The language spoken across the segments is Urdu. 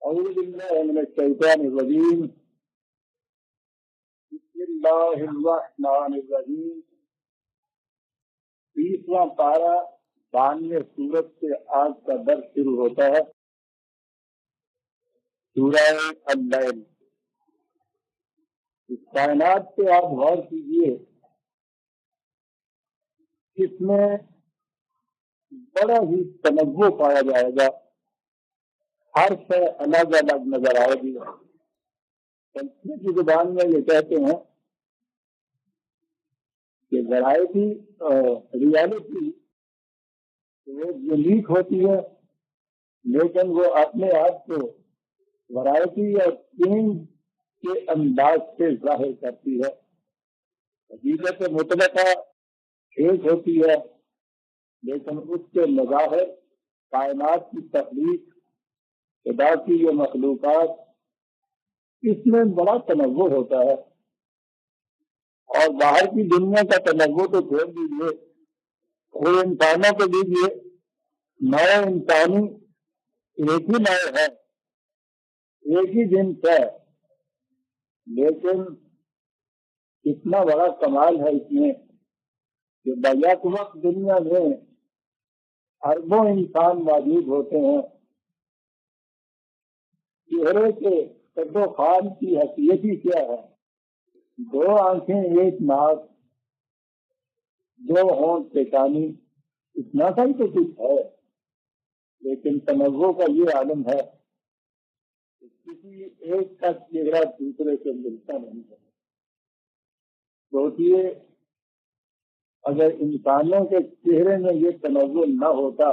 أعوذ بالله من الشيطان الرجيم. بسم الله الرحمن الرحیم. 30واں پارہ 92 سورت سے آج کا درس شروع ہوتا ہے. سورہ اللیل. اس کائنات پہ آپ غور کیجیے، اس میں بڑا ہی تنوع پایا جائے گا. ہر شے الگ الگ نظر آئے گی. سنسکرت کی زبان میں یہ کہتے ہیں کہ ورائٹی ریالٹی وہ یونیک ہوتی ہے، لیکن وہ اپنے آپ کو ورائٹی اور چینج کے انداز سے ظاہر کرتی ہے. حقیقت مطلقہ ایک ہوتی ہے، لیکن اس کے مظاہر کائنات کی تخلیق، خدا کی یہ مخلوقات، اس میں بڑا تنوع ہوتا ہے. اور باہر کی دنیا کا تنوع تو چھوڑ دیجیے، وہ انسانوں کو دیجیے، نئے انسانی ایک ہی نئے ہے، ایک ہی جنس ہے، لیکن اتنا بڑا کمال ہے اس میں کہ بیک وقت دنیا میں اربوں انسان موجود ہوتے ہیں. چہرے کے قد و خان کی حیثیت ہی کیا ہے؟ 2 آنکھیں، 1 ناک، 2 ہونٹ پیشانی، اتنا سا ہی تو کچھ ہے. لیکن تنوع کا یہ عالم ہے کہ کسی ایک کا چہرہ دوسرے سے ملتا نہیں ہے. سوچیے، اگر انسانوں کے چہرے میں یہ تنوع نہ ہوتا،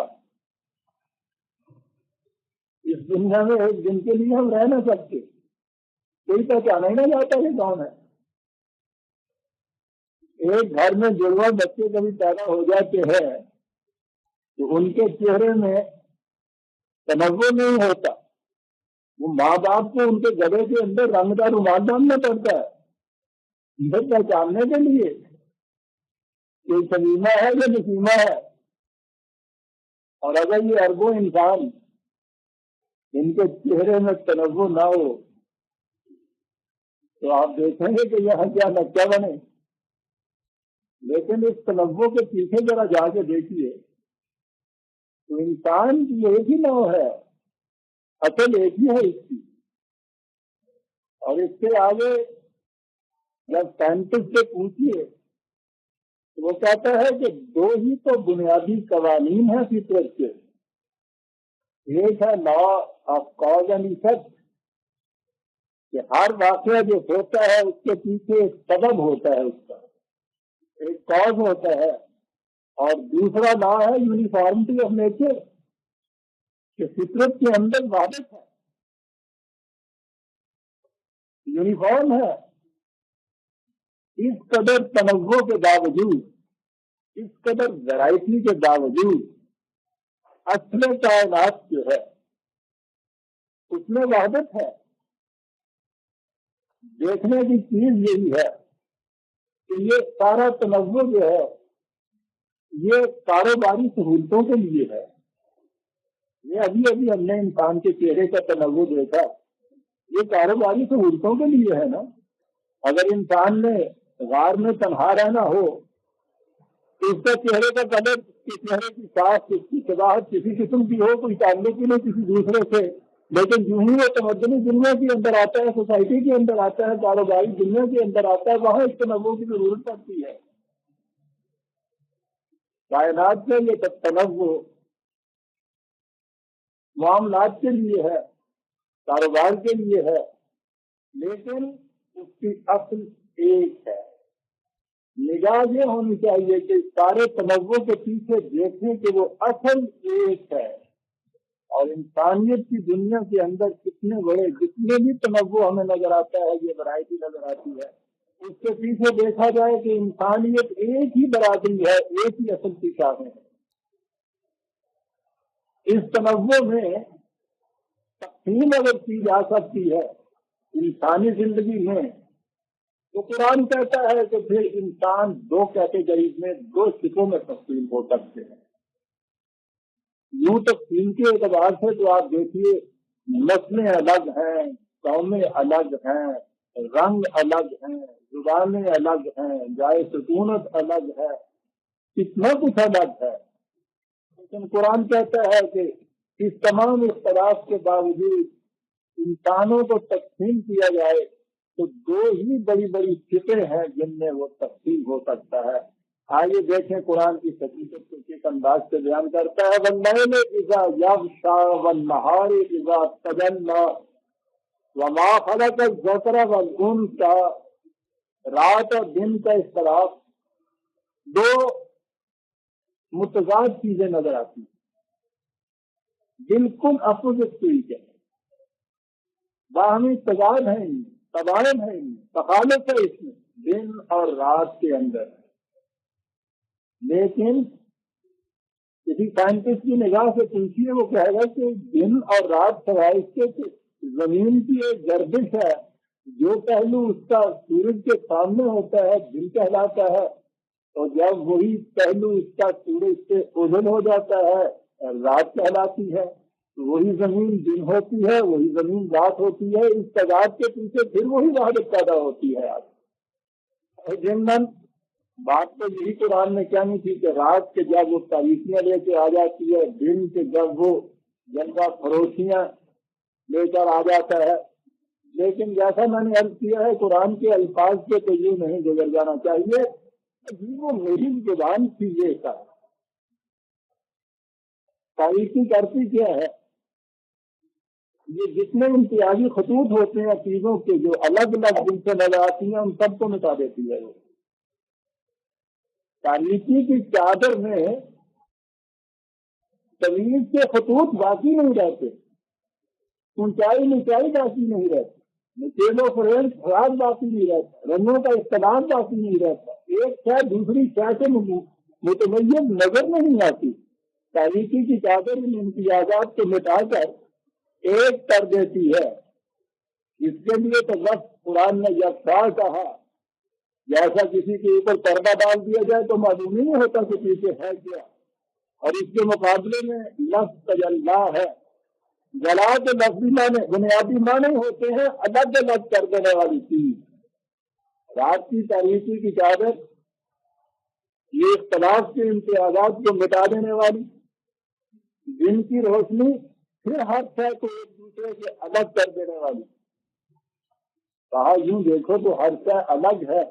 اس دنیا میں ایک دن کے لیے ہم رہ نہ سکتے. کوئی پہچانا ہی نہ جاتا کہ کون ہے. ایک گھر میں جڑواں بچے کبھی پیدا ہو جاتے ہیں تو ان کے چہرے میں تنوع نہیں ہوتا. وہ ماں باپ کو ان کے گلے کے اندر رنگ کا رومال باندھنا پڑتا ہے یہ پہچاننے کے لیے کہ سمیمہ ہے یا نسیمہ ہے. اور اگر یہ اربوں انسان ان کے چہرے میں تنوع نہ ہو تو آپ دیکھیں گے کہ یہاں کیا نقشہ بنے. لیکن اس تنوع کے پیچھے ذرا جا کے دیکھیے تو انسان کی ایک ہی نوع ہے، اصل ایک ہی ہے اس کی. اور اس سے آگے جب سائنٹسٹ سے پوچھیے تو وہ کہتا ہے کہ 2 ہی تو بنیادی قوانین ہیں فطرت کے. ایک ہے law of cause and effect, کہ ہر واقعہ جو ہوتا ہے اس کے پیچھے ایک سبب ہوتا ہے، اس کا ایک کاز ہوتا ہے. اور دوسرا لا ہے یونیفارمٹی آف نیچر، کہ فطرت کے اندر وحدت ہے، یونیفارم ہے. اس قدر تنوع کے باوجود، اس قدر ویرائٹی کے باوجود اصل کائنات جو ہے اس میں وحدت ہے. دیکھنے کی چیز یہی ہے کہ یہ سارا تنوع جو ہے یہ کاروباری سہولتوں کے لیے ہے. یہ ابھی ہم نے انسان کے چہرے کا تنوع دیکھا، یہ کاروباری سہولتوں کے لیے ہے نا. اگر انسان نے غار میں تنہا رہنا ہو تو اس کا چہرے کا کلر، چہرے کی ساخت، اس کی شباہت کسی قسم کی ہو، کوئی تعلق ہی نہیں کسی دوسرے سے. لیکن جو ہی وہ تمدنی دنیا کے اندر آتا ہے، سوسائٹی کے اندر آتا ہے، کاروباری دنیا کے اندر آتا ہے، وہاں اس تنوع کی ضرورت پڑتی ہے. کائنات میں یہ تنوع معاملات کے لیے ہے، کاروبار کے لیے ہے، لیکن اس کی اصل ایک ہے. نگاہ یہ ہونی چاہیے کہ سارے تنوع کے پیچھے دیکھیں کہ وہ اصل ایک ہے. اور انسانیت کی دنیا کے اندر کتنے بڑے جتنے بھی تنوع ہمیں نظر آتا ہے، یہ ورائٹی نظر آتی ہے، اس کے پیچھے دیکھا جائے کہ انسانیت ایک ہی برادری ہے، ایک ہی اصل کی شامل ہے. اس تنوع میں تقسیم اگر کی جا سکتی ہے انسانی زندگی میں تو قرآن کہتا ہے کہ پھر انسان 2 کیٹیگریز میں، 2 شکوں میں تقسیم ہو سکتے ہیں. یوں تقسیم کے اعتبار سے تو آپ دیکھیے نسلیں الگ ہیں، قومیں الگ ہیں، رنگ الگ ہیں، زبانیں الگ ہیں، جائے سکونت الگ ہے، کتنا کچھ الگ ہے، لیکن قرآن کہتا ہے کہ اس تمام اختلاف کے باوجود انسانوں کو تقسیم کیا جائے تو دو ہی بڑی بڑی فقہیں ہیں جن میں وہ تقسیم ہو سکتا ہے۔ آئیے دیکھیں قرآن کی حقیقت کو کس انداز سے بیان کرتا ہے۔ وَاللَّيْلِ إِذَا يَغْشَىٰ وَالنَّهَارِ إِذَا تَجَلَّىٰ وَمَا خَلَقَ الذَّكَرَ وَالْأُنثَىٰ، رات اور دن کا اختلاف دو متضاد چیزیں نظر آتی ہیں، بالکل اپوزٹ طریقے ہیں، باہمی تضاد ہیں، ان میں تباین ہے، ان میں تخالف ہے، اس میں دن اور رات کے اندر۔ لیکن کسی سائنٹسٹ کی نگاہ سے پوچھیے، وہ کہے گا کہ دن اور رات سوائے اس کے کہ زمین کی ایک گردش ہے، جو پہلو اس کا سورج کے سامنے ہوتا ہے دن کہلاتا ہے، اور جب وہی پہلو اس کا سورج سے اوجھل ہو جاتا ہے رات کہلاتی ہے۔ وہی زمین دن ہوتی ہے، وہی زمین رات ہوتی ہے، اس تضاد کے پیچھے پھر وہی وحدت پیدا ہوتی ہے۔ اور ضمن بات تو یہی قرآن میں کہنی تھی کہ رات کے جب وہ تاریخیاں لے کے آ جاتی ہے، دن کے جب وہ جنگا فروشیاں لے کر آ جاتا ہے۔ لیکن جیسا میں نے عرض کیا ہے، قرآن کے الفاظ سے تو یہ نہیں گزر جانا چاہیے وہ میری زبان تھی، یہ تاریخی کرتی کیا ہے، یہ جتنے امتیازی خطوط ہوتے ہیں چیزوں کے جو الگ الگ دن سے نظر آتی ہیں، ان سب کو مٹا دیتی ہے۔ وہ تاریخی کی چادر میں تمیز کے خطوط باقی نہیں رہتے، اونچائی نیچائی باقی نہیں رہتی، نچیل و فریل خراب باقی نہیں رہتا، رنگوں کا اختلاف باقی نہیں رہتا، ایک شے دوسری شے سے متمیز نظر نہیں آتی۔ تاریخی کی چادر ان امتیازات کو مٹا کر ایک کر دیتی ہے۔ اس کے لیے تو وقت قرآن نے یکساں کہا، جیسا کسی کے اوپر پردہ ڈال دیا جائے تو معلوم نہیں ہوتا کہ پیچھے ہے کیا، اور اس کے مقابلے میں لفظ تجلا ہے۔ جلا کے لفظی معنی بنیادی معنی ہوتے ہیں الگ الگ کر دینے والی چیز۔ رات کی تاریخی کی چادر یہ اختلاف کے امتیازات کو مٹا دینے والی، دن کی روشنی پھر ہر شے کو ایک دوسرے سے الگ کر دینے والی۔ کہا یوں دیکھو تو ہر شے الگ ہے،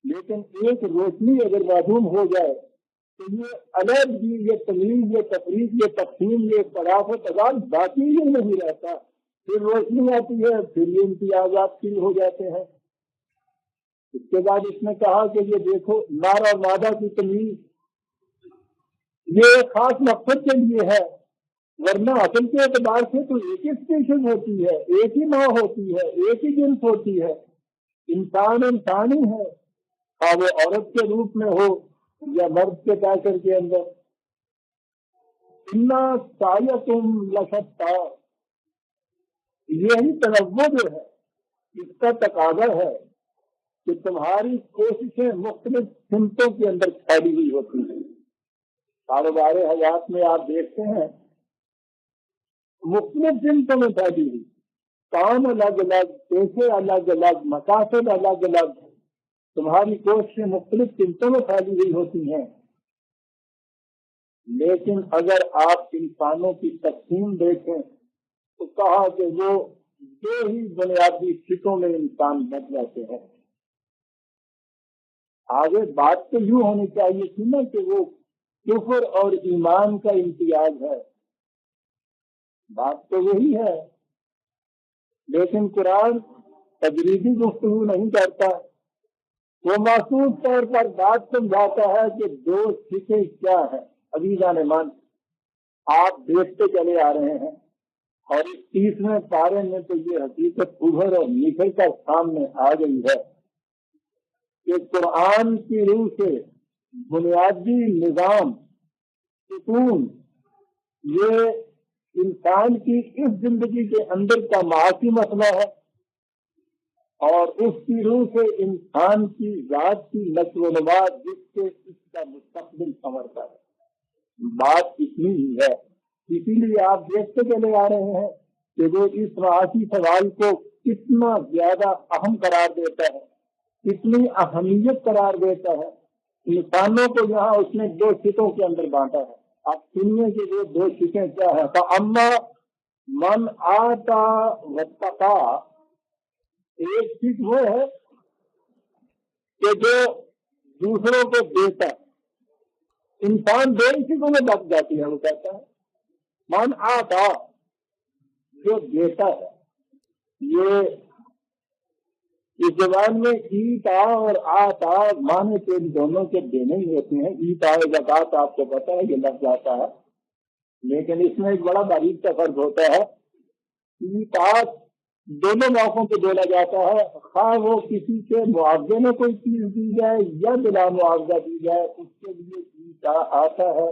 لیکن ایک روشنی اگر معدوم ہو جائے تو یہ علیحدگی، یہ تمیز، یہ تفریق، یہ تقسیم، یہ اختلاف و تضاد باقی ہی نہیں رہتا۔ پھر روشنی آتی ہے، پھر یہ امتیازات شروع ہو جاتے ہیں۔ اس کے بعد اس نے کہا کہ یہ دیکھو نار اور مادہ کی تمیز یہ ایک خاص مقصد کے لیے ہے، ورنہ اصل کے اعتبار سے تو ایک ہی اسپیشیز ہوتی ہے، ایک ہی ماں ہوتی ہے، ایک ہی جنس ہوتی ہے، انسان انسانی ہے، خواہ وہ عورت کے روپ میں ہو یا مرد کے پیکر کے اندر۔ اِنَّا سَعْيَكُمْ لَشَتَّىٰ، یہی تنوع جو ہے اس کا تقاضا ہے کہ تمہاری کوششیں مختلف سمتوں کے اندر پھیلی ہوئی ہوتی ہیں۔ کاروبار حیات میں آپ دیکھتے ہیں مختلف سمتوں میں پھیلی ہوئی، کام الگ الگ، پیشے الگ الگ، مقاصد الگ الگ، تمہاری کوششیں مختلف سمتوں میں پھیلی ہوئی ہوتی ہیں۔ لیکن اگر آپ انسانوں کی تقسیم دیکھیں تو کہا کہ وہ دو ہی بنیادی فکروں میں انسان بن جاتے ہیں۔ آگے بات تو یوں ہونی چاہیے تھی نا کہ وہ کفر اور ایمان کا امتیاز ہے، بات تو وہی ہے، لیکن قرآن تجریدی گفتگو نہیں کرتا، وہ محسوس طور پر بات سمجھاتا ہے کہ دو فکریں کیا ہیں۔ عزیزان من، آپ دیکھتے چلے آ رہے ہیں اور اس 30ویں پارے میں تو یہ حقیقت ابھر اور نکھر کر سامنے آ گئی ہے کہ قرآن کی روح سے بنیادی نظام ستون یہ انسان کی اس زندگی کے اندر کا معاشی مسئلہ ہے، اور اس کی روح سے انسان کی ذات کی نشو و نما جس سے اس کا مستقبل سنورتا ہے۔ بات اتنی ہی ہے، اسی لیے آپ دیکھتے چلے آ رہے ہیں کہ وہ اس معاشی سوال کو کتنا زیادہ اہم قرار دیتا ہے، کتنی اہمیت قرار دیتا ہے۔ انسانوں کو یہاں اس نے دو شکوں کے اندر بانٹا ہے۔ آپ سنیے کہ وہ دو شکیں کیا ہے۔ فَأَمَّا مَنْ آتَى وَاتَّقَى، ایک چیز وہ ہے کہ جو دوسروں کو دیتا ہے۔ انسان دو چیزوں میں بچ جاتی ہے، وہ کہتا ہے من آتا، جو دیتا ہے۔ یہ اس زبان میں ایتا اور آتا معنی کے دونوں کے دینے ہی ہوتے ہیں۔ ایتا زکات آپ کو پتا ہے یہ لفظ آتا ہے، لیکن اس میں ایک بڑا باریک کا فرق ہوتا ہے۔ ایتا دونوں موقعوں پہ بولا جاتا ہے، خواہ وہ کسی کے معاوضے میں کوئی چیز دی جائے یا بلا معاوضہ دی جائے، اس کے لیے ایتا آتا ہے۔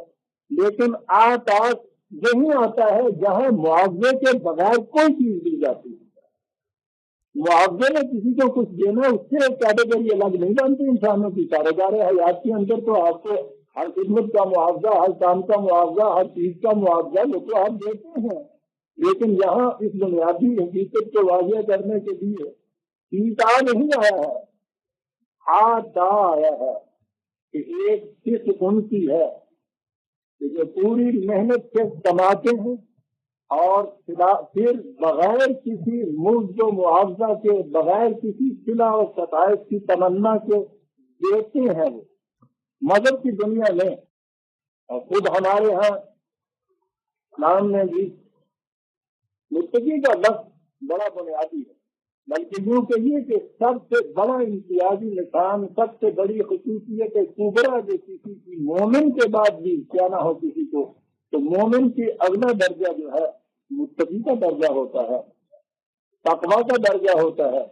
لیکن آتا یہی آتا ہے جہاں معاوضے کے بغیر کوئی چیز دی جاتی ہے۔ معاوضے میں کسی کو کچھ دینا، اس سے ایک کیٹیگری الگ نہیں بنتی انسانوں کی۔ کاروبار حیات کے اندر تو آپ کو ہر خدمت کا معاوضہ، ہر کام کا معاوضہ، ہر چیز کا معاوضہ وہ تو آپ دیتے ہیں، لیکن یہاں اس بنیادی حقیقت کو واضح کرنے کے لیے ایتا نہیں آیا ہے، آتا آیا ہے کہ ایک صرف ان کی ہے کہ جو پوری محنت سے کماتے ہیں اور پھر بغیر کسی مزد و معاوضہ کے، بغیر کسی صلہ و ستائش کی تمنا کے دیتے ہیں وہ مذہب کی دنیا میں۔ اور خود ہمارے ہاں اسلام میں بھی متقی کا لفظ بڑا بنیادی ہے، بلکہ یوں کہیے کہ سب سے بڑا امتیازی نشان، سب سے بڑی خصوصیت کبریٰ جو کسی کی مومن کے بعد بھی کیا نہ ہو کسی کو، تو مومن کی اگلا درجہ جو ہے متقی کا درجہ ہوتا ہے، تقویٰ کا درجہ ہوتا ہے۔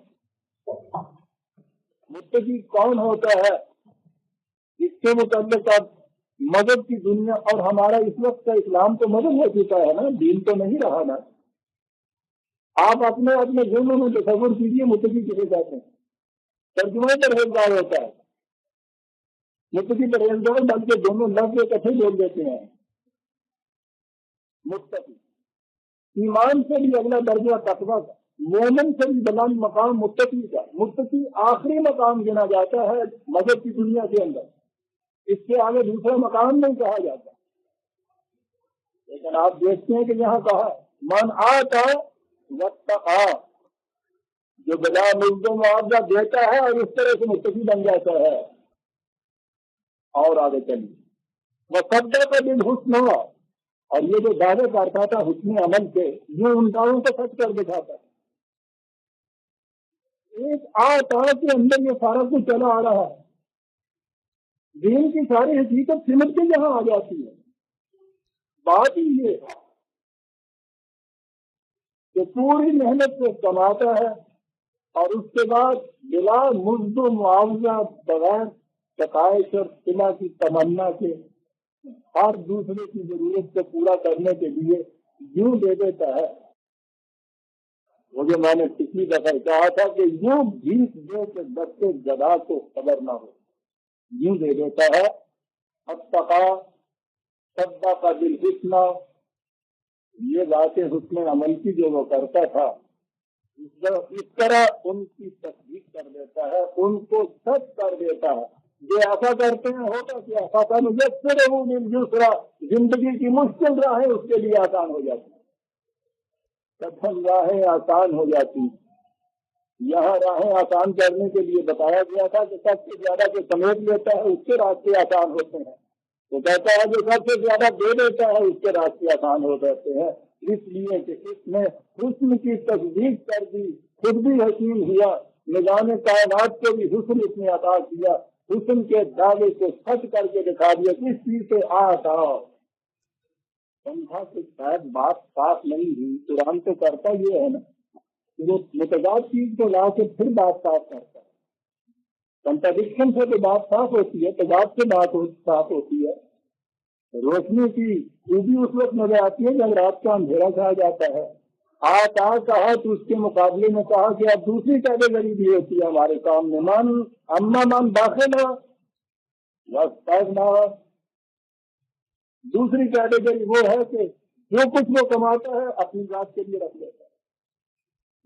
متقی کون ہوتا ہے؟ اس کے متعلق اب مذہب کی دنیا اور ہمارا اس وقت کا اسلام تو مذہب ہو چکا ہے نا، دین تو نہیں رہا نا۔ آپ اپنے ذہنوں میں تصور کیجیے متقی کسے کہتے ہیں۔ ترجمہ پرہیزگار ہوتا ہے، متقی پرہیزگار، بلکہ دونوں لفظ اکٹھے بول دیتے ہیں۔ متقی ایمان سے بھی اگلا درجہ تقویٰ کا، مومن سے بھی بلند مقام متقی کا۔ متقی آخری مقام گنا جاتا ہے مذہب کی دنیا کے اندر، اس سے آگے دوسرا مقام نہیں کہا جاتا۔ لیکن آپ دیکھتے ہیں کہ یہاں کہا من آتا واتقا، جو بلا مزد و معاوضہ دیتا ہے اور اس طرح سے متقی بن جاتا ہے۔ اور آگے چلیے، وصدق بالحسنی، اور یہ جو دعوے کرتا تھا حسن عمل کے، یہ ان دعووں کو سچ کر دکھاتا ہے۔ ایک آتا کے اندر یہ سارا کچھ چلا آ رہا ہے، دین کی ساری حقیقت سمٹ کے یہاں آ جاتی ہے۔ بات ہی یہ ہے کہ پوری محنت سے کماتا ہے اور اس کے بعد بلا مزد و معاوضہ، بغیر ستائش اور صلہ کی تمنا کے، ہر دوسرے کی ضرورت کو پورا کرنے کے لیے یوں دے دیتا ہے۔ وہ جو میں نے پچھلی دفعہ کہا تھا کہ یوں گھیس دے کے بچے گدا کو خبر نہ ہو، یوں دے دیتا ہے۔ اتقا صدق بالحسنی، یہ بات حسن عمل کی جو وہ کرتا تھا، اس طرح ان کی تصدیق کر دیتا ہے، ان کو سچ کر دیتا ہے۔ جو ایسا کرتے ہیں ہوتا کہ ایسا تھا مجسرہ بالیسرا، زندگی کی مشکل راہیں اس کے لیے آسان ہو جاتی، کٹھن راہیں آسان ہو جاتی۔ یہاں راہیں آسان کرنے کے لیے بتایا گیا تھا کہ سب سے زیادہ جو سمیٹ لیتا ہے اس کے راستے آسان ہوتے ہیں، وہ کہتا ہے جو سب سے زیادہ دے دیتا ہے اس کے راستے آسان ہو جاتے ہیں، اس لیے کہ اس نے حسن کی تصدیق کر دی، خود بھی حسین ہوا، نظام کائنات کو بھی حسن اس نے عطا کیا، حسن کے دعوے کو سچ کر کے دکھا دیا۔ کس چیز سے آتا سمجھا کہ شاید بات صاف نہیں ہوئی، قرآن تو کرتا یہ ہے نا، وہ متضاد چیز کو لا کے پھر بات صاف کرتا ہے۔ کنٹرڈکشن سے تو بات صاف ہوتی ہے، تضاد سے بات صاف ہوتی ہے۔ روشنی کی خوبی اس وقت نظر آتی ہے جب رات کا اندھیرا چھا جاتا ہے۔ آتا کہا تو اس کے مقابلے میں کہا کہ اب دوسری کیٹیگری بھی ہوتی ہے ہمارے سامنے، من داخل واستغنا، دوسری کیٹیگری وہ ہے کہ جو کچھ وہ کماتا ہے اپنی ذات کے لیے رکھ لیتا ہے،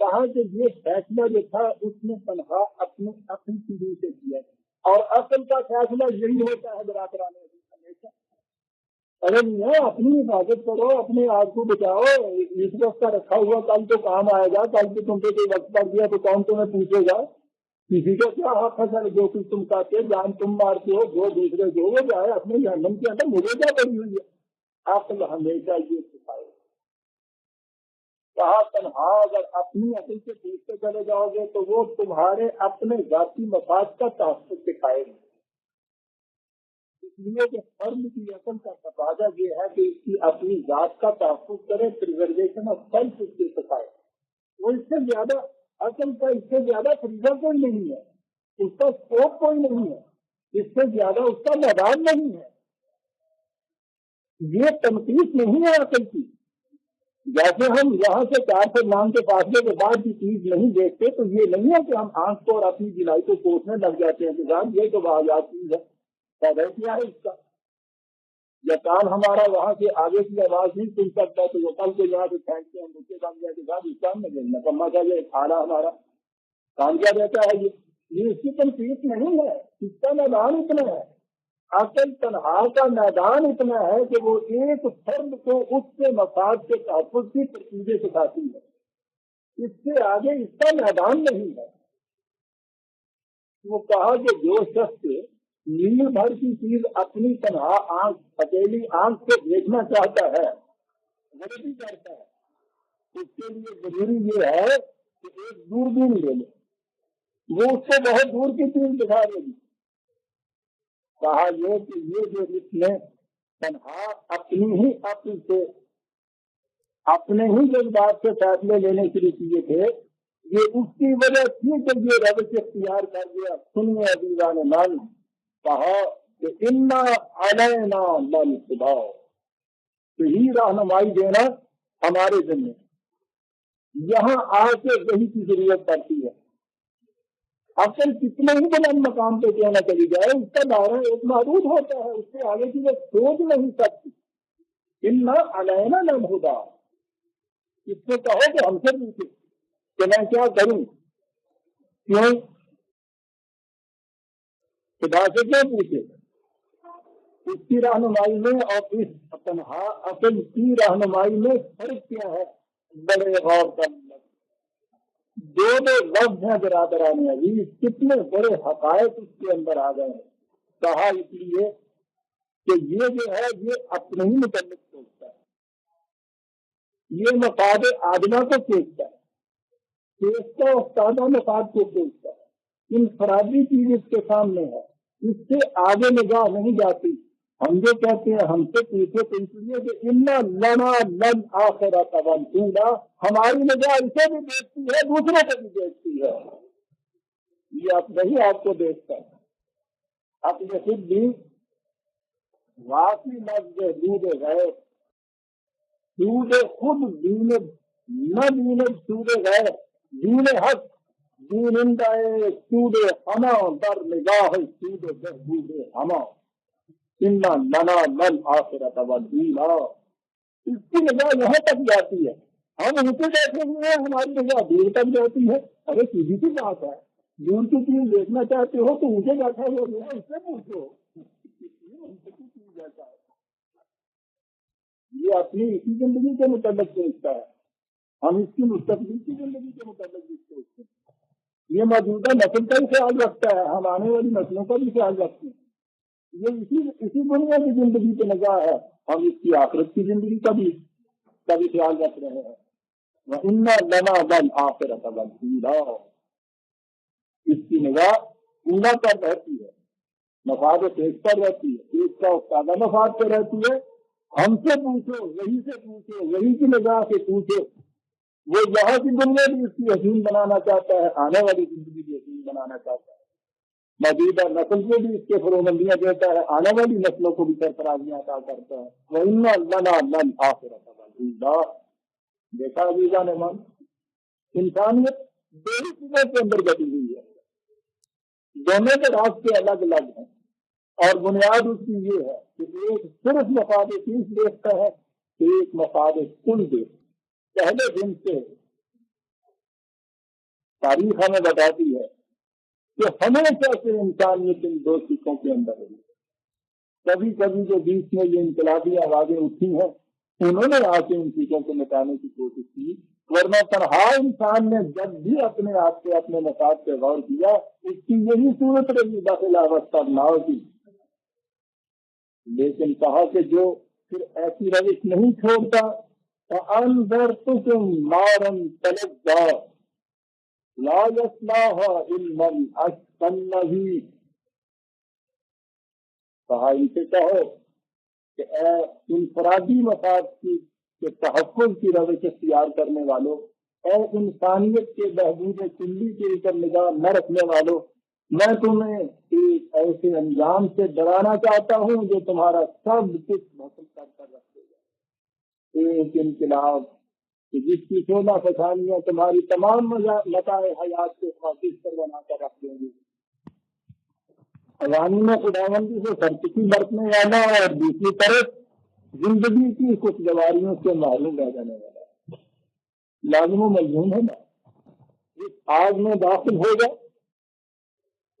کہا کہ یہ فیصلہ جو تھا اس نے تنہا اپنے عقل کی روح سے کیا، اور عقل کا فیصلہ یہی ہوتا ہے برادران ہمیشہ، اگر میاں اپنی حفاظت کرو، اپنے آپ کو بچاؤ، اس وقت کا رکھا ہوا کل تو کام آئے گا، کل کو تم پہ کوئی وقت پڑ گیا تو کون تمہیں پوچھے گا؟ کسی کا کیا حق ہے سر؟ جو کچھ تم کہتے جان تم مارتے ہو، جو دوسرے جو وہ جائے اپنے جہنم کے اندر، مجھے کیا پڑی ہوئی ہے؟ عقل ہمیشہ یہ سکھائے، کہا تنہا اگر اپنی عقل سے پوچھتے چلے جاؤ گے تو وہ تمہارے اپنے ذاتی مفاد کا تحفظ دکھائے گا، اس لیے کہ فرد کی عقل کا تقاضا یہ ہے کہ اس کی اپنی ذات کا تحفظ کرے، پریزرویشن آف سیلف اس سے سکھائے، وہ اس سے زیادہ عقل کا اس سے زیادہ فریضہ کوئی نہیں ہے، اس کا اسکوپ کوئی نہیں ہے، اس سے زیادہ اس کا میدان نہیں ہے، یہ تنقید نہیں ہے عقل کی۔ جیسے ہم یہاں سے 4 فرمان کے فاصلے کے بعد کی چیز نہیں دیکھتے تو یہ نہیں ہے کہ ہم آنکھ کو اور اپنی جلائی کو کوسنے لگ جاتے ہیں کہ صاحب یہ تو واحد چیز ہے، فائدہ کیا ہے اس کا؟ یا کان ہمارا وہاں سے آگے کی آواز نہیں سن سکتا تو وہ کل کو یہاں سے پھینکتے ہیں بچے بن گئے کہ صاحب اس کام میں نکما کا یہ کھانا ہمارا کام کیا رہتا ہے، یہ اس کی تنقید نہیں ہے، اس کا میدان اتنا ہے، عقل تنہا کا میدان اتنا ہے کہ وہ ایک فرد کو اس کے مفاد کے تحفظ کی ترکیبیں سکھاتی ہے، اس سے آگے اس کا میدان نہیں ہے۔ وہ کہا کہ جو شخص میل بھر کی چیز اپنی تنہا آنکھ اکیلی آنکھ سے دیکھنا چاہتا ہے، غلطی کرتا ہے، اس کے لیے ضروری یہ ہے کہ ایک دوربین لے لے، وہ اس کو بہت دور کی چیز دکھا دے گی۔ کہا یہ کہ یہ جو اس نے تنہا اپنی ہی عقل سے اپنے ہی جذبات سے فیصلے لینے شروع کیے تھے، یہ اس کی وجہ تھی کہ یہ روش اختیار کر گیا۔ سنیے عزیزان من، کہا کہ انا علینا للہدیٰ، صحیح رہنمائی دینا ہمارے ذمہ۔ یہاں آ کے وہی کی ضرورت پڑتی ہے۔ عقل کتنے ہی بلند مقام پہ کیوں نہ چلی جائے، اس کا دائرہ ایک محدود ہوتا ہے، اس سے آگے کی وہ سوچ نہیں سکتی۔ انا علینا للہدیٰ، اس سے کہو کہ ہم سے پوچھے کہ میں کیا کروں، کیوں خدا سے کیوں پوچھے؟ اس کی رہنمائی میں اور اس تنہا عقل کی رہنمائی میں فرق کیا ہے؟ بڑے غور کا دو لفظ ہیں برادران عزیز، کتنے بڑے حقائق اس کے اندر آ گئے ہیں۔ کہا اس لیے کہ یہ جو ہے یہ اپنے ہی متعلق سوچتا ہے، یہ مفاد آدمی کو سوچتا ہے، سوچتا استادہ مفاد کو سوچتا ہے، انفرادی چیز اس کے سامنے ہے، اس سے آگے نگاہ نہیں جاتی۔ ہم جو کہتے ہیں ہم سے پوچھے تو اس لیے کہ انا لنا لن آخرت والأولی، ہماری نگاہ اسے بھی دیکھتی ہے، دوسروں کو بھی دیکھتی ہے، یہ آپ نہیں آپ کو دیکھتا ہے۔ اپنے خود بھی واقعی لفظ دود غیر، دود خود دین نہ دین سود غیر، دین حق دینندہ سود ہما در نگاہ سود بہبود ہما، انا لنا للآخرۃ والأولی، اس کی نگاہ یہاں تک جاتی ہے، ہم ان سے بیٹھے ہوئے ہیں، ہماری نگاہ دور تک جاتی ہے۔ ارے سیدھی سی بات ہے، دور کی چیز دیکھنا چاہتے ہو تو اونچے بیٹھا ہوا جو ہے اس سے پوچھو، جیسا ہے یہ اپنی اسی زندگی کے متعلق سوچتا ہے، ہم اس کی مستقبل کی زندگی کے متعلق بھی سوچتے ہیں، یہ موجودہ نسل کا بھی خیال رکھتا ہے، ہم آنے والی نسلوں کا بھی خیال رکھتے ہیں، یہ اسی دنیا کی زندگی پہ نگاہ ہے، ہم اس کی آخرت کی زندگی کا بھی خیال رکھ رہے ہیں۔ وَإِنَّا لَنَا لَلْآخِرَةَ وَالْأُولَىٰ، اس کی نگاہ اولا پر رہتی ہے، مفاد ایک پر رہتی ہے، ایک کا استادہ مفاد پر رہتی ہے۔ ہم سے پوچھو، وہی سے پوچھو، وہی کی نگاہ سے پوچھو، وہ یہاں کی دنیا بھی اس کی حسین بنانا چاہتا ہے، آنے والی زندگی بھی حسین بنانا چاہتا ہے، موجودہ نسل کو بھی اس کے فرومندیاں دیتا ہے، آنے والی نسلوں کو بھی سرفرازیاں عطا کرتا ہے۔ وَإِنَّا لَنَا لَلْآخِرَةَ وَالْأُولَىٰ، دیکھا عزیزان من، انسانیت دو ہی چیزوں کے اندر بٹی ہوئی ہے، دونوں کے راستے الگ الگ ہیں، اور بنیاد اس کی یہ ہے کہ ایک صرف مفاد چیز دیکھتا ہے، ایک مفاد کل دیکھتا ہے۔ پہلے دن سے تاریخ ہمیں بتاتی ہے کہ ہمیشہ سے انسانیت ان دو سکوں کے اندر رہی. کبھی کبھی جو بیچ میں یہ انقلابی آوازیں اٹھی ہیں انہوں نے آ کے ان چیزوں کو مٹانے کی کوشش کی، ورنہ تنہا انسان نے جب بھی اپنے آپ سے اپنے مفاد پہ غور کیا اس کی یہی صورت رہی بخلاوت ناؤ کی. لیکن کہا کہ جو پھر ایسی روش نہیں چھوڑتا فَأَنذَرْتُكُمْ نَارًا تَلَظَّىٰ لَا يَصْلَاهَا إِلَّا الْأَشْقَى الَّذِي، کہا ان سے کہو کہ اے انفرادی مفاد کی کے تحفظ کی روش اختیار کرنے والوں، اے انسانیت کے بہبود کلی کے اوپر نگاہ نہ رکھنے والوں، میں تمہیں ایک ایسے انجام سے ڈرانا چاہتا ہوں جو تمہارا سب کچھ محفوظ کر رکھے گا. ایک انقلاب کہ جس کی 16 فسانیاں تمہاری تمام متاع حیات کو خاص پر بنا کر رکھ دیں گی. عوام میں خداوندی سے سرکشی برتنے والا اور دوسری طرف زندگی کی خوشگواریوں سے معلوم رہ جانے والا لازم و ملزوم ہے نا. اس آگ میں داخل ہوگا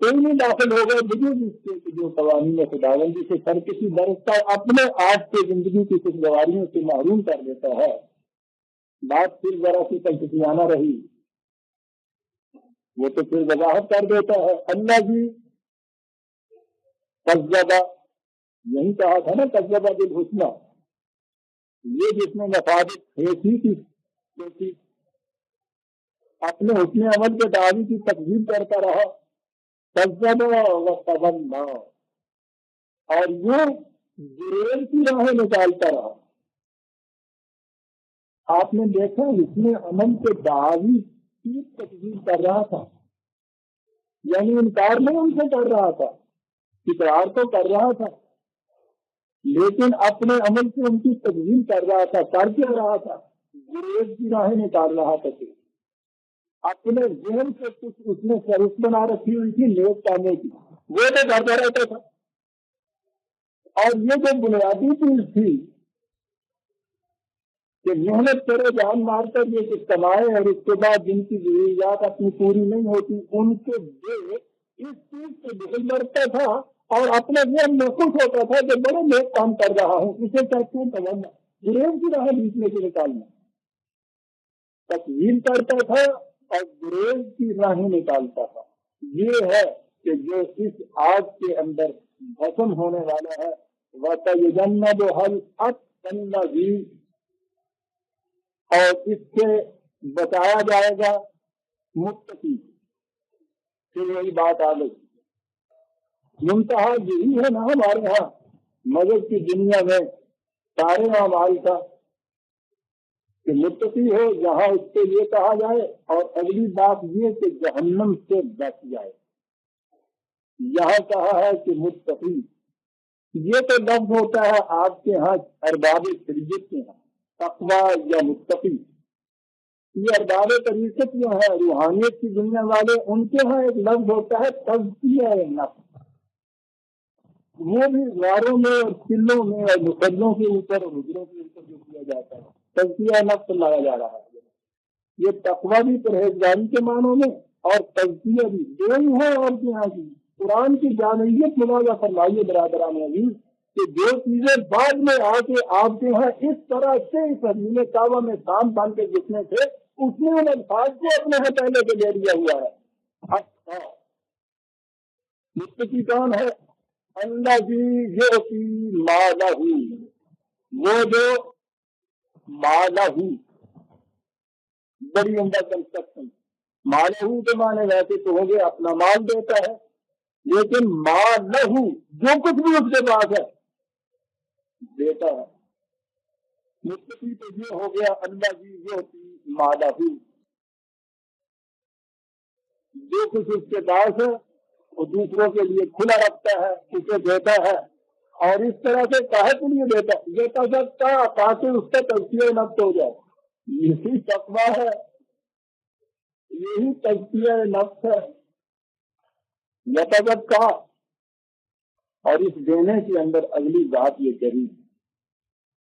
کوئی نہیں داخل ہوگا بجز اس کے جو قوانین خداوندی سے سرکشی برتتا اپنے آپ کے زندگی کی خوشگواریوں سے محروم کر دیتا ہے. بات پھر ذرا سی تنقیدیانہ رہی وہ تو پھر وضاحت کر دیتا ہے. اللہ جی کذبہ یہی کہا تھا نا کذبہ بالحسنی، یہ جس نے مفادت کھیسی تھی اپنے حسن عمل کے دعوی کی تکذیب کرتا رہا، کذبہ وتولی، اور یہ گریز کی راہیں نکالتا رہا. آپ نے دیکھا حسن عمل کے دعوی کی تکذیب کر رہا تھا، یعنی انکار نہیں ان سے کر رہا تھا، اقرار تو کر رہا تھا لیکن اپنے عمل سے ان کی تکذیب کر رہا تھا. کر کے رہا تھا گریز کی راہیں نکال رہا تھا. اپنے ذہن سے کچھ اس نے سرس بنا رکھی ہوئی تھی نیک پانے کی، وہ تو کرتا رہتا تھا. اور یہ جو بنیادی چیز تھی کہ محنت کرے جان مار کر یہ کچھ کمائے اور اس کے بعد جن کی ضروریات اپنی پوری نہیں ہوتی ان کے دل اس چیز سے بہت ڈرتا تھا اور اپنے ذہن میں خوش ہوتا تھا کہ بڑے نیک کام کر رہا ہوں. اسے کہتے ہیں تمنا، گریز کی راہیں بیچ میں سے نکالنا. تکوین کرتا تھا اور گریز کی راہیں نکالتا تھا. یہ ہے کہ جو اس آگ کے اندر بھسم ہونے والا ہے وَتَيُجَنَّبُهَا الْأَتْقَى الَّذِي، اور اس سے بچایا جائے گا متقی. پھر یہی بات آ گئی. منتہا یہی ہے نا ہمارے ہاں مذہب کی دنیا میں سارے اعمال کا کہ متقی ہو جہاں اس کے لیے کہا جائے، اور اگلی بات یہ کہ جہنم سے بچ جائے. یہاں کہا ہے کہ متقی، یہ تو لفظ ہوتا ہے آپ کے ہاں ارباب شریعت کے ہاں تقویٰ یا متقی. یہ ارباب طریقت جو ہے روحانیت کی دنیا والے ان کے ہاں ایک لفظ ہوتا ہے تزکیہ نفس. وہ بھی غاروں میں اور قلوں میں اور مسلوں کے اوپر اور حجروں کے اوپر جو کیا جاتا ہے تزکیہ نفس لایا جا رہا ہے. یہ تقویٰ بھی پرہیزگاری کے معنوں میں اور تزکیہ بھی دو ہی ہے. اور یہاں کی قرآن کی جامعیت ملاحظہ فرمائیے برادران عزیز کہ جو چیزیں بعد میں آ کے آپ کے یہاں اس طرح سے اس عظیم کعبہ میں سام بن کے جتنے تھے اس نے ان الفاظ کو اپنے یہاں پہلے کے لے لیا ہوا ہے. اچھا متقی کون ہے؟ اللہ جی یؤتی مالہ، وہ جو مالہ، بڑی عمدہ کنسٹرکشن. مالہ کے معنی ویسے تو ہو گئے اپنا مال دیتا ہے، لیکن مالہ جو کچھ بھی اس کے پاس ہے دیتا ہے. متقی تو یہ ہو گیا اللہ جی یؤتی مالہ، جو کچھ اس کے پاس ہے وہ دوسروں کے لیے کھلا رکھتا ہے، اسے دیتا ہے. اور اس طرح سے کاہے کے لیے دیتا ہے؟ یہ تذکیہ تاکہ اس کا تزکیہ نفس ہو جائے. یہی تقویٰ ہے، یہی تزکیہ نفس ہے. یتزکیٰ. اور اس دینے کے اندر اگلی بات یہ کہی،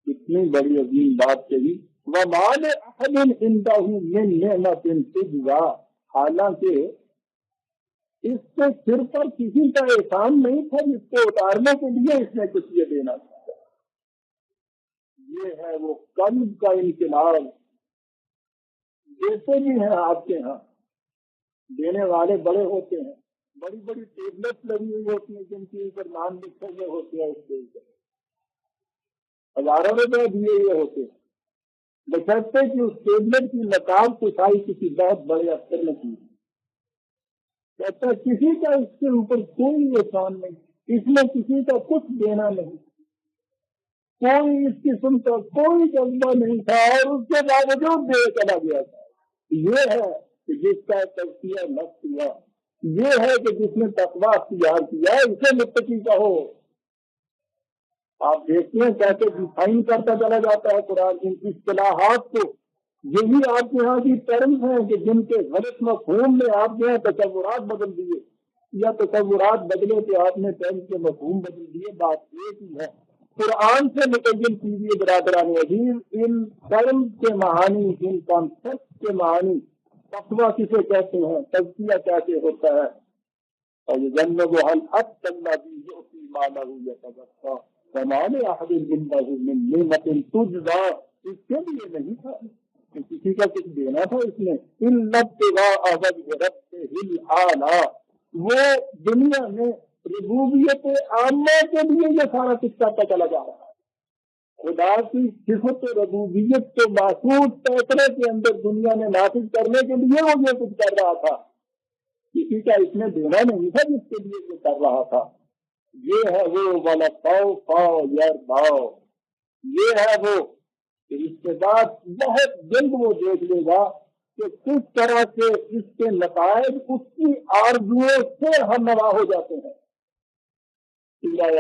اتنی بڑی عظیم بات کہی، وَمَا لِأَحَدٍ عِندَهُ مِن نِعْمَةٍ تُجْزَىٰ، حالانکہ اس کے سر پر کسی کا احسان نہیں تھا جس کو اتارنے کے لیے اس نے کچھ یہ دینا تھا. یہ ہے وہ قلب کا انقلاب. دیتے بھی ہیں آپ کے ہاں، دینے والے بڑے ہوتے ہیں، بڑی بڑی ٹیبلٹ لگی ہوئی ہوتی ہیں جن کے اوپر نام لکھے ہوئے ہوتے ہیں، اس کے اوپر ہزاروں روپے دیے ہوئے ہوتے ہیں، بشرطے کہ اس ٹیبلٹ کی نقاب کشائی کسی بہت بڑے افسر نے کی. کہتا ہے کسی کا اس کے اوپر کوئی احسان نہیں، اس میں کسی کا کچھ دینا نہیں، کوئی اس قسم کا کوئی جذبہ نہیں تھا، اور اس کے باوجود دے چلا گیا تھا. یہ ہے کہ جس کا تزکیہ نفس ہوا، یہ ہے کہ جس نے تقویٰ اختیار کیا، اسے متقی کہو. آپ دیکھتے ہیں کیسے ڈیفائن کرتا چلا جاتا ہے قرآن ان اصطلاحات کو. یہی آپ کے یہاں کی ٹرمز ہیں کہ جن کے غلط مفہوم میں آپ جو ہے تصورات بدل دیے، یا تصورات بدلے تو آپ نے ٹرمز کے مفہوم بدل دیے. بات ایک ہی ہے. قرآن سے متعین کیجیے برادران عزیز، ان ٹرمز کے معانی، ان کانسیپٹ کے معانی. تقویٰ کسے کہتے ہیں، تزکیہ کیسے ہوتا ہے، اور یہ جنب و الحق الذی یؤتی مالہ یتزکیٰ وما لأحد عنده من نعمۃ تجزیٰ. اس کے لیے نہیں تھا کہ کسی کا کچھ دینا تھا اس نے. الا ابتغاء وجہ ربہ الاعلی. وہ دنیا میں ربوبیت عامہ کے لیے یہ سارا کچھ کرتا چلا جا رہا ہے. خدا کی صفت ربوبیت کو محسوس فیصلے کے اندر دنیا میں نافذ کرنے کے لیے وہ یہ کچھ کر رہا تھا. کسی کا اس میں دینا نہیں تھا جس کے لیے یہ کر رہا تھا. یہ ہے وہ والا پاؤ یار باؤ. یہ ہے وہ کہ اس کے بعد بہت جلد وہ دیکھ لے گا کہ کس طرح سے اس کے نتائج اس کی آرزوؤں سے ہم نوا ہو جاتے ہیں. اللہ